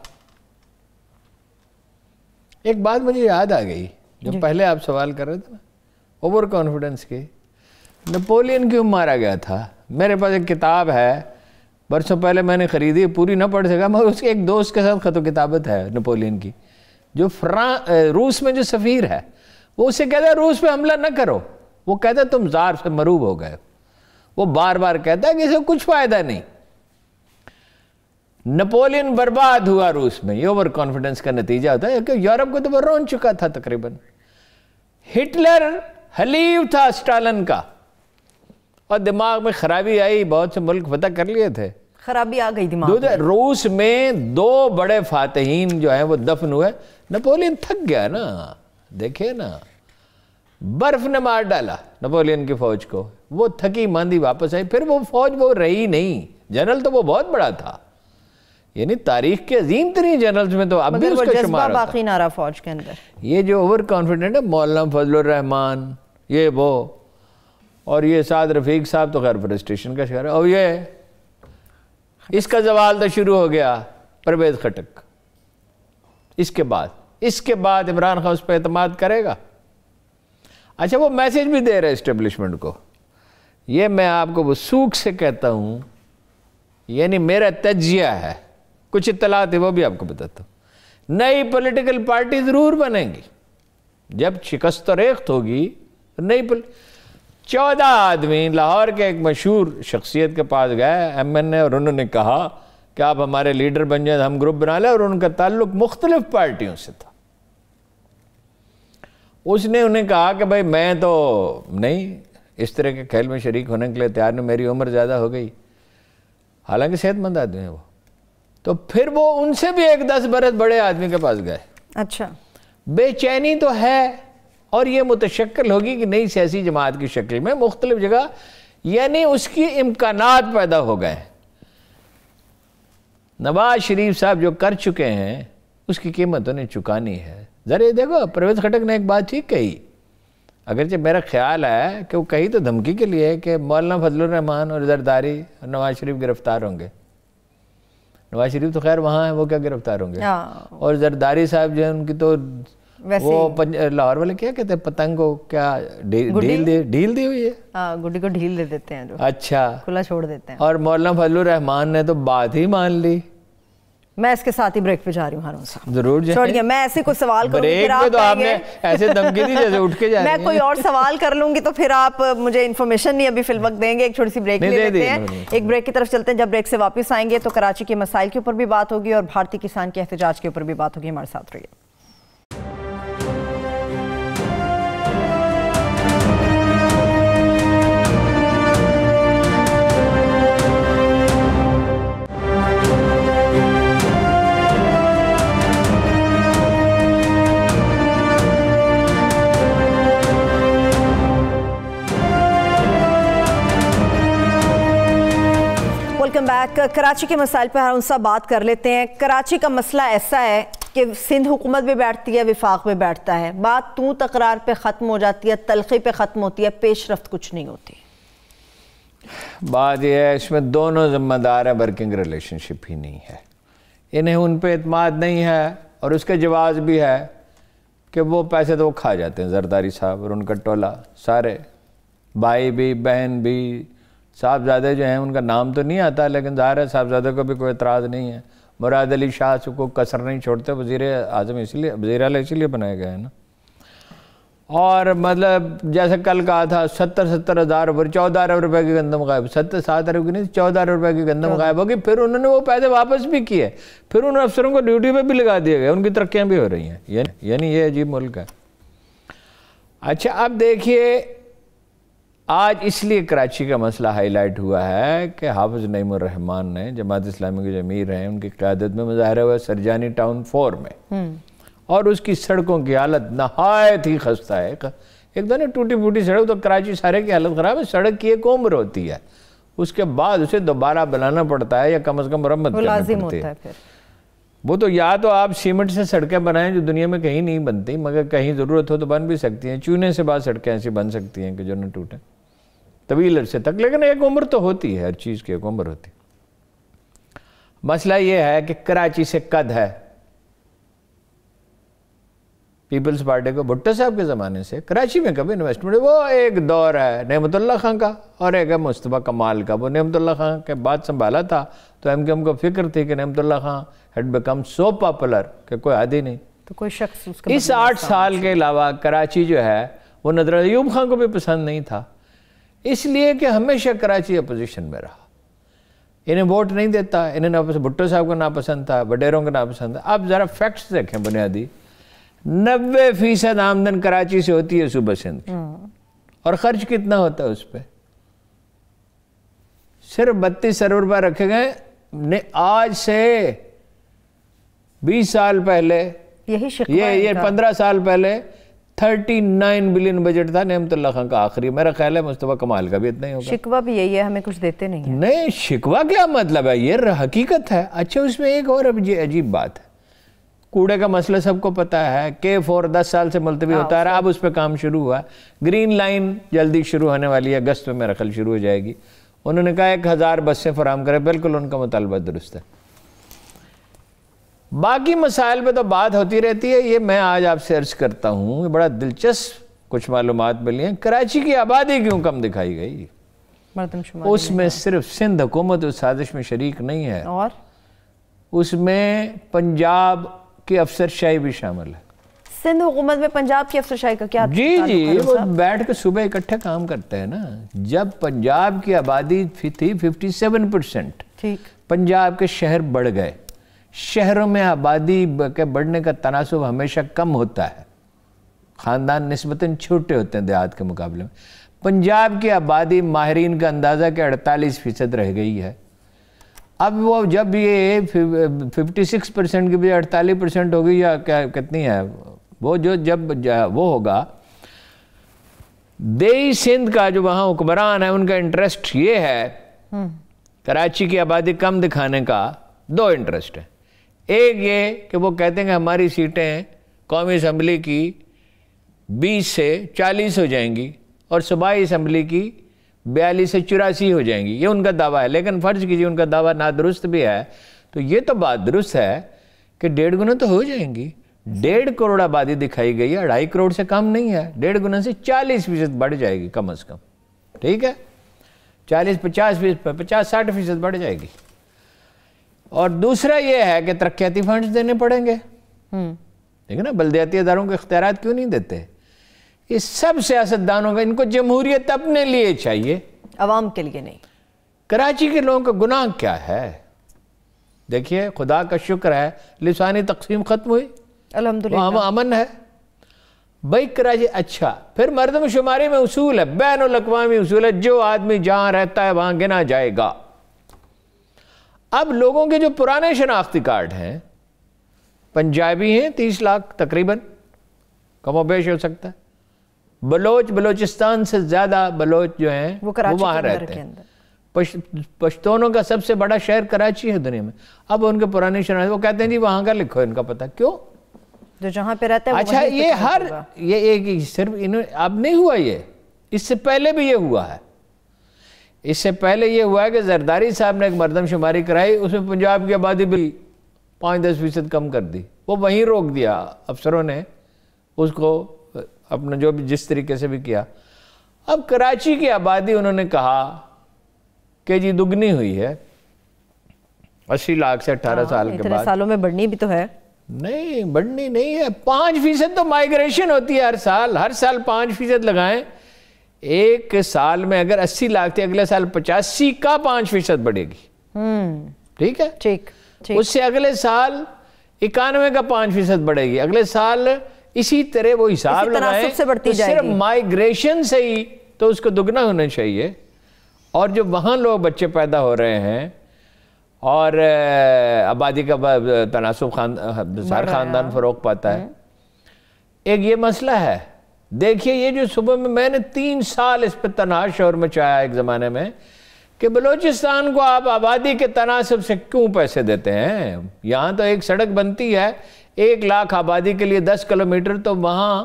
ایک بات مجھے یاد آ گئی جو پہلے آپ سوال کر رہے تھے، اوور کانفیڈنس کی. نپولین کیوں مارا گیا تھا؟ میرے پاس ایک کتاب ہے، برسوں پہلے میں نے خریدی، پوری نہ پڑھ سکا، مگر اس کے ایک دوست کے ساتھ خط و کتابت ہے نپولین کی، جو روس میں جو سفیر ہے. وہ اسے کہتا ہے روس پہ حملہ نہ کرو. وہ کہتا ہے تم زار سے مروب ہو گئے. وہ بار بار کہتا ہے کہ اسے کچھ فائدہ نہیں. نپولین برباد ہوا روس میں. یہ اوور کانفیڈنس کا نتیجہ ہوتا ہے کہ یورپ کو تو وہ رون چکا تھا تقریباً. ہٹلر حلیف تھا اسٹالن کا، اور دماغ میں خرابی آئی، بہت سے ملک فتح کر لیے تھے، خرابی آ گئی دماغ میں. روس میں 2 بڑے فاتحین جو ہیں وہ دفن ہوئے. نپولین تھک گیا نا، دیکھیں نا، برف نے مار ڈالا نپولین کی فوج کو. وہ تھکی ماندی واپس آئی. پھر وہ فوج وہ رہی نہیں. جنرل تو وہ بہت بڑا تھا، یعنی تاریخ کے عظیم ترین جنرلز میں تو اب بھی اس کا شمار ہوتا. باقی نہ رہا فوج کے اندر. یہ جو اوور کانفیڈنٹ ہے، مولانا فضل الرحمان، یہ وہ، اور یہ سعد رفیق صاحب تو خیر فرسٹریشن کا شکار ہے. اور یہ اس کا زوال تو شروع ہو گیا پرویز خٹک. اس کے بعد عمران خان اس پہ اعتماد کرے گا. اچھا وہ میسیج بھی دے رہے اسٹیبلشمنٹ کو. یہ میں آپ کو وثوق سے کہتا ہوں، یعنی میرا تجزیہ ہے، کچھ اطلاعات ہے وہ بھی آپ کو بتاتا ہوں. نئی پولیٹیکل پارٹی ضرور بنیں گی جب شکست و ریخت ہوگی. 14 آدمی لاہور کے ایک مشہور شخصیت کے پاس گئے MNA، اور انہوں نے کہا کہ آپ ہمارے لیڈر بن جائیں، ہم گروپ بنا لیں. اور ان کا تعلق مختلف پارٹیوں سے تھا. اس نے انہیں کہا کہ بھائی میں تو نہیں اس طرح کے کھیل میں شریک ہونے کے لیے تیار نہیں، میری عمر زیادہ ہو گئی. حالانکہ صحت مند آدمی ہیں وہ. تو پھر وہ ان سے بھی 10 برس بڑے آدمی کے پاس گئے. اچھا، بے چینی تو ہے، اور یہ متشکل ہوگی کہ نئی سیاسی جماعت کی شکل میں مختلف جگہ، یعنی اس کی امکانات پیدا ہو گئے. نواز شریف صاحب جو کر چکے ہیں اس کی قیمت انہیں چکانی ہے. ذرا دیکھو پرویز خٹک نے ایک بات ٹھیک کہی، اگرچہ میرا خیال ہے کہ وہ کہی تو دھمکی کے لیے کہ مولانا فضل الرحمان اور زرداری اور نواز شریف گرفتار ہوں گے. نواز شریف تو خیر وہاں ہیں، وہ کیا گرفتار ہوں گے؟ اور زرداری صاحب جو ہیں ان کی تو وہ لاہور والے کیا کہتے ہیں، پتنگ کو کیا ڈھیل دی ہوئی ہے، گڈی کو ڈھیل دے دیتے ہیں، جو اچھا کھلا چھوڑ دیتے ہیں. اور مولانا فضل الرحمان نے تو بات ہی مان لی. میں اس کے ساتھ ہی بریک پہ جا رہی ہوں ہارون صاحب. ضرور چھوڑیے، میں ایسے کوئی سوال کروں گی بریک پہ تو آپ نے ایسے دھمکی دی جیسے اٹھ کے جا رہی ہیں. میں کوئی اور سوال کر لوں گی تو پھر آپ مجھے انفارمیشن نہیں ابھی فی الوقت دیں گے. ایک چھوٹی سی بریک لے لیتے ہیں، ایک بریک کی طرف چلتے ہیں. جب بریک سے واپس آئیں گے تو کراچی کے مسائل کے اوپر بھی بات ہوگی اور بھارتی کسان کے احتجاج کے اوپر بھی بات ہوگی. ہمارے ساتھ رہیے. Welcome back. کراچی کے مسائل پہ ہارون صاحب بات کر لیتے ہیں. کراچی کا مسئلہ ایسا ہے کہ سندھ حکومت بھی بیٹھتی ہے، وفاق بھی بیٹھتا ہے، بات تو تکرار پہ ختم ہو جاتی ہے، تلخی پہ ختم ہوتی ہے، پیش رفت کچھ نہیں ہوتی. بات یہ ہے اس میں دونوں ذمہ دار ہیں، ورکنگ ریلیشن شپ ہی نہیں ہے. انہیں ان پہ اعتماد نہیں ہے، اور اس کے جواز بھی ہے کہ وہ پیسے تو وہ کھا جاتے ہیں، زرداری صاحب اور ان کا ٹولہ، سارے بھائی بھی بہن بھی. صاحبزادے جو ہیں ان کا نام تو نہیں آتا، لیکن ظاہر ہے صاحبزادے کو بھی کوئی اعتراض نہیں ہے. مراد علی شاہ کو کسر نہیں چھوڑتے. وزیر اعظم وزیر اعلیٰ اسی لیے بنائے گئے ہیں نا. اور مطلب جیسے کل کہا تھا 70,000 روپے 14 ارب روپے کی گندم غائب، 7 ارب کی نہیں 14 ارب روپے کی گندم غائب ہوگی. پھر انہوں نے وہ پیسے واپس بھی کیے، پھر انہوں نے افسروں کو ڈیوٹی پہ بھی لگا دیے گئے، ان کی ترقیاں بھی ہو رہی ہیں. یعنی یہ عجیب ملک ہے. اچھا اب دیکھیے آج اس لیے کراچی کا مسئلہ ہائی لائٹ ہوا ہے کہ حافظ نعیم الرحمان نے، جماعت اسلامی کے جو امیر ہیں، ان کی قیادت میں مظاہرہ ہوا سرجانی ٹاؤن 4 میں، اور اس کی سڑکوں کی حالت نہایت ہی خستہ ہے. ایک دم ٹوٹی پھوٹی سڑک، تو کراچی سارے کی حالت خراب ہے. سڑک کی ایک عمر ہوتی ہے، اس کے بعد اسے دوبارہ بنانا پڑتا ہے یا کم از کم مرمت کرنی پڑتی ہے. وہ تو یا تو آپ سیمنٹ سے سڑکیں بنائیں جو دنیا میں کہیں نہیں بنتی، مگر کہیں ضرورت ہو تو بن بھی سکتی ہیں. چونے سے بعض سڑکیں ایسی بن سکتی ہیں کہ جو نہ ٹوٹیں طویل عرصے تک، لیکن ایک عمر تو ہوتی ہے، ہر چیز کی ایک عمر ہوتی. مسئلہ یہ ہے کہ کراچی سے قد ہے پیپلز پارٹی کو. بھٹو صاحب کے زمانے سے کراچی میں کبھی انویسٹمنٹ، وہ ایک دور ہے نعمت اللہ خان کا اور ایک ہے مصطفیٰ کمال کا. وہ نعمت اللہ خان کے بعد سنبھالا تھا تو ایم کیو ایم کو فکر تھی کہ Naimatullah Khan head became so popular کہ کوئی عادی نہیں. تو کوئی شخص اس 8 سال کے علاوہ کراچی جو ہے وہ نادر ایوب خان کو بھی پسند نہیں تھا، اس لیے کہ ہمیشہ کراچی اپوزیشن میں رہا. انہیں ووٹ نہیں دیتا، انہیں بھٹو صاحب کو ناپسند تھا، وڈیروں کو ناپسند تھا. اب ذرا فیکٹس دیکھیں بنیادی. 90% آمدن کراچی سے ہوتی ہے صوبہ سندھ کی، اور خرچ کتنا ہوتا ہے اس پہ؟ صرف 32 ارب روپے رکھے گئے. آج سے 20 سال پہلے، یہ 15 سال پہلے 39 بلین بجٹ تھا نعمت اللہ خان کا آخری. میرا خیال ہے مصطفیٰ کمال کا بھی اتنا ہی ہوگا. شکوہ بھی یہی ہے، ہمیں کچھ دیتے نہیں ہیں. نہیں، شکوہ کیا مطلب ہے، یہ حقیقت ہے. اچھا اس میں ایک اور عجیب بات ہے، کوڑے کا مسئلہ سب کو پتا ہے. K4 10 سال سے ملتوی ہوتا ہے، اب اس پہ کام شروع ہوا. گرین لائن جلدی شروع ہونے والی ہے، اگست میں میرا خیال شروع ہو جائے گی. انہوں نے کہا 1000 بسیں فراہم کرے، بالکل ان کا مطالبہ درست ہے. باقی مسائل پہ تو بات ہوتی رہتی ہے. یہ میں آج آپ سے عرض کرتا ہوں، بڑا دلچسپ کچھ معلومات ملی ہیں. کراچی کی آبادی کیوں کم دکھائی گئی؟ اس میں صرف سندھ حکومت اس سازش میں شریک نہیں ہے، اور اس میں پنجاب کی افسر شاہی بھی شامل ہے. سندھ حکومت میں پنجاب کی افسر شاہی کا کیا؟ جی وہ بیٹھ کے صبح اکٹھے کام کرتے ہیں نا. جب پنجاب کی آبادی تھی 57%، پنجاب کے شہر بڑھ گئے. شہروں میں آبادی کے بڑھنے کا تناسب ہمیشہ کم ہوتا ہے، خاندان نسبتاً چھوٹے ہوتے ہیں دیہات کے مقابلے میں. پنجاب کی آبادی ماہرین کا اندازہ کہ 48% رہ گئی ہے. اب وہ جب یہ 56% کی بجائے 48% ہوگی یا کتنی ہے، وہ جب وہ ہوگا. دیہی سندھ کا جو وہاں حکمران ہے ان کا انٹرسٹ یہ ہے کراچی کی آبادی کم دکھانے کا. 2 انٹرسٹ ہیں. ایک یہ کہ وہ کہتے ہیں کہ ہماری سیٹیں قومی اسمبلی کی 20 سے 40 ہو جائیں گی اور صوبائی اسمبلی کی 42 سے 84 ہو جائیں گی. یہ ان کا دعویٰ ہے، لیکن فرض کیجیے ان کا دعویٰ نادرست بھی ہے تو یہ تو بات درست ہے کہ 1.5 گنا تو ہو جائیں گی. 1.5 کروڑ آبادی دکھائی گئی ہے، 2.5 کروڑ سے کم نہیں ہے. 1.5 گنا سے 40% بڑھ جائے گی کم از کم. ٹھیک ہے، 50-60% بڑھ جائے گی. اور دوسرا یہ ہے کہ ترقیاتی فنڈز دینے پڑیں گے. ٹھیک ہے نا، بلدیاتی اداروں کے اختیارات کیوں نہیں دیتے؟ یہ سب سیاستدانوں کا، ان کو جمہوریت اپنے لیے چاہیے، عوام کے لیے نہیں. کراچی کے لوگوں کا گناہ کیا ہے؟ دیکھیے خدا کا شکر ہے لسانی تقسیم ختم ہوئی، الحمدللہ امن ہے. بھائی کراچی اچھا، پھر مردم شماری میں اصول ہے، بین الاقوامی اصول ہے، جو آدمی جہاں رہتا ہے وہاں گنا جائے گا. اب لوگوں کے جو پرانے شناختی کارڈ ہیں، پنجابی ہیں 30 لاکھ تقریباً، کم و بیش ہو سکتا ہے. بلوچستان سے زیادہ بلوچ جو ہیں وہ وہاں رہتے ہیں. پشتونوں کا سب سے بڑا شہر کراچی ہے دنیا میں. اب ان کے پرانے شناخت وہ کہتے ہیں جی وہاں کا لکھو ان کا پتہ. کیوں؟ جو جہاں پہ رہتا ہے. اچھا یہ ایک صرف اب نہیں ہوا، یہ اس سے پہلے بھی یہ ہوا ہے. اس سے پہلے یہ ہوا ہے کہ زرداری صاحب نے ایک مردم شماری کرائی، اس میں پنجاب کی آبادی بھی 5-10% کم کر دی. وہ وہیں روک دیا افسروں نے اس کو، اپنا جو بھی جس طریقے سے بھی کیا. اب کراچی کی آبادی انہوں نے کہا کہ جی دگنی ہوئی ہے 80 لاکھ سے 18 سال کے بعد. اتنے سالوں میں بڑھنی بھی تو ہے. نہیں بڑھنی نہیں ہے, 5% تو مائیگریشن ہوتی ہے ہر سال 5% لگائیں. ایک سال میں اگر 80 لاکھ تھے, اگلے سال 85 کا 5% بڑھے گی. ٹھیک ہے, ٹھیک, اس سے اگلے سال 91 کا 5% بڑھے گی, اگلے سال اسی طرح وہ حساب لگائیں تو صرف مائیگریشن سے ہی تو اس کو دگنا ہونا چاہیے. اور جو وہاں لوگ بچے پیدا ہو رہے ہیں اور آبادی کا تناسب سارا خاندان فروغ پاتا ہے, ایک یہ مسئلہ ہے. دیکھیے یہ جو صبح میں نے 3 سال اس پہ تنہا شور مچایا ایک زمانے میں کہ بلوچستان کو آپ آبادی کے تناسب سے کیوں پیسے دیتے ہیں. یہاں تو ایک سڑک بنتی ہے 1 لاکھ آبادی کے لیے 10 کلومیٹر, تو وہاں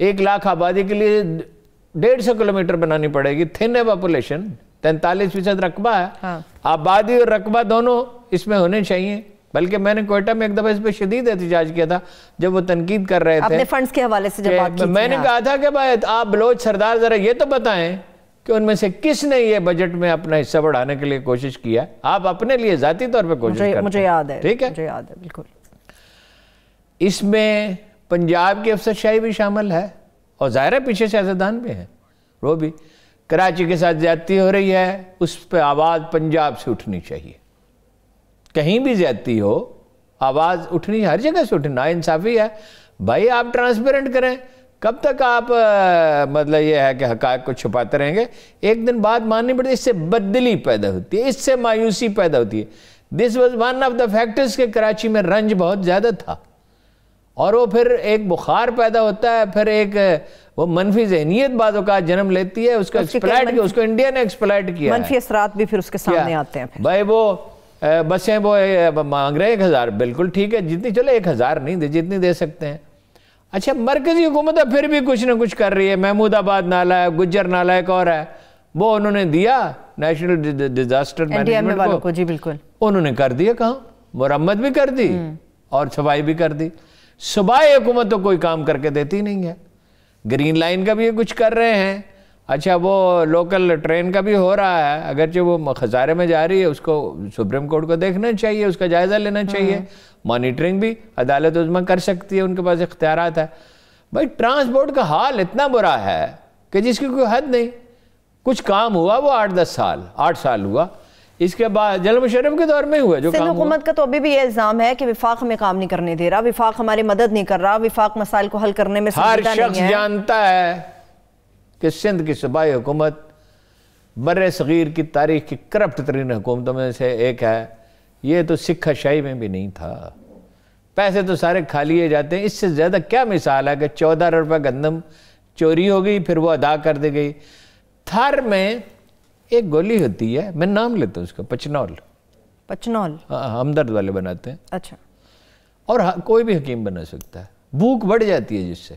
1 لاکھ آبادی کے لیے 150 کلومیٹر بنانی پڑے گی. تھن ہے پاپولیشن, 43% رقبہ ہے. آبادی اور رقبہ دونوں اس میں ہونے چاہیے. بلکہ میں نے کوئٹہ میں ایک دفعہ اس پہ شدید احتجاج کیا تھا جب وہ تنقید کر رہے تھے اپنے فنڈز کے حوالے سے, جب بات کی تھی میں نے کہا تھا کہ بھائی آپ بلوچ سردار ذرا یہ تو بتائیں کہ ان میں سے کس نے یہ بجٹ میں اپنا حصہ بڑھانے کے لیے کوشش کیا. آپ اپنے لیے ذاتی طور پہ کوشش کرتے ہیں, مجھے یاد ہے, ٹھیک ہے, مجھے یاد ہے بالکل. اس میں پنجاب کی افسرشاہی بھی شامل ہے اور ظاہر ہے پیچھے سیاستدان بھی ہیں. وہ بھی کراچی کے ساتھ زیادتی ہو رہی ہے, اس پہ آواز پنجاب سے اٹھنی چاہیے. کہیں بھی زیادتی ہو آواز اٹھنی, ہر جگہ سے اٹھنی. ناانصافی ہے بھائی, آپ ٹرانسپیرنٹ کریں. کب تک آپ مطلب یہ ہے کہ حقائق کو چھپاتے رہیں گے؟ ایک دن بعد ماننی پڑتی ہے. اس سے بدلی پیدا ہوتی ہے, اس سے مایوسی پیدا ہوتی ہے. This was one of the factors کہ کراچی میں رنج بہت زیادہ تھا, اور وہ پھر ایک بخار پیدا ہوتا ہے, پھر ایک وہ منفی ذہنیت بعض اوقات جنم لیتی ہے. اس کو ایکسپلائٹ کیا, اس کو انڈیا نے ایکسپلائٹ کیا, منفی اثرات بھی پھر اس کے سامنے آتے ہیں. بھائی وہ بسیں وہ مانگ رہے 1000, بالکل ٹھیک ہے, جتنی چلو 1000 نہیں دے, جتنی دے سکتے ہیں. اچھا مرکزی حکومت پھر بھی کچھ نہ کچھ کر رہی ہے. محمود آباد نالہ ہے, گجر نالہ ایک اور ہے, وہ انہوں نے دیا نیشنل ڈیزاسٹر مینجمنٹ کو. جی بالکل, انہوں نے کر دیا, کہاں مرمت بھی کر دی اور صفائی بھی کر دی. صوبائی حکومت تو کوئی کام کر کے دیتی نہیں ہے. گرین لائن کا بھی یہ کچھ کر رہے ہیں. اچھا وہ لوکل ٹرین کا بھی ہو رہا ہے, اگرچہ وہ خسارے میں جا رہی ہے, اس کو سپریم کورٹ کو دیکھنا چاہیے, اس کا جائزہ لینا چاہیے. مانیٹرنگ بھی عدالت عظمیٰ کر سکتی ہے, ان کے پاس اختیارات ہے. بھائی ٹرانسپورٹ کا حال اتنا برا ہے کہ جس کی کوئی حد نہیں. کچھ کام ہوا وہ 8 سال ہوا. اس کے بعد جنرل مشرف کے دور میں ہوا جو کام ہوا. حکومت کا تو ابھی بھی یہ الزام ہے کہ وفاق ہمیں کام نہیں کرنے دے رہا, وفاق ہماری مدد نہیں کر رہا, وفاق مسائل کو حل کرنے میں ہر شخص جانتا ہے کہ سندھ کی صوبائی حکومت بر صغیر کی تاریخ کی کرپٹ ترین حکومتوں میں سے ایک ہے. یہ تو سکھا شاہی میں بھی نہیں تھا. پیسے تو سارے کھا لیے جاتے ہیں. اس سے زیادہ کیا مثال ہے کہ 14 روپے گندم چوری ہو گئی, پھر وہ ادا کر دی گئی. تھر میں ایک گولی ہوتی ہے, میں نام لیتا ہوں اس کا, پچنول, ہمدرد والے بناتے ہیں. اچھا, اور کوئی بھی حکیم بنا سکتا ہے. بھوک بڑھ جاتی ہے جس سے,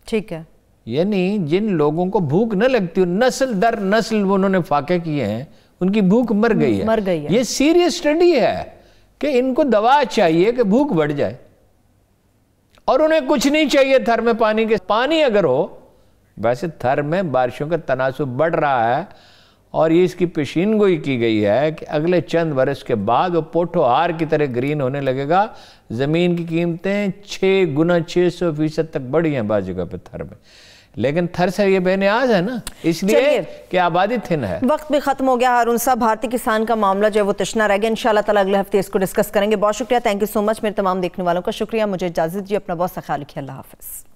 ٹھیک ہے, یعنی جن لوگوں کو بھوک نہ لگتی, نسل در نسل انہوں نے فاقے کیے ہیں, ان کی بھوک مر گئی ہے. یہ سیریس سٹڈی ہے کہ ان کو دوا چاہیے کہ بھوک بڑھ جائے, اور انہیں کچھ نہیں چاہیے تھر میں پانی اگر ہو. ویسے تھر میں بارشوں کا تناسب بڑھ رہا ہے, اور یہ اس کی پیشین گوئی کی گئی ہے کہ اگلے چند برس کے بعد وہ پوٹو ہار کی طرح گرین ہونے لگے گا. زمین کی قیمتیں 6 گنا 600% تک بڑھی ہیں بعض جگہ پہ تھر میں. لیکن تھر سے یہ بے نیاز ہے نا, اس لیے کہ آبادی تھن ہے. وقت بھی ختم ہو گیا ہارون صاحب. بھارتی کسان کا معاملہ جو ہے وہ تشنا رہ گیا. انشاءاللہ تعالی اگلے ہفتے اس کو ڈسکس کریں گے. بہت شکریہ, تھینک یو سو مچ. میرے تمام دیکھنے والوں کا شکریہ. مجھے اجازت دیجیے, اپنا بہت سا خیال رکھیے. اللہ حافظ.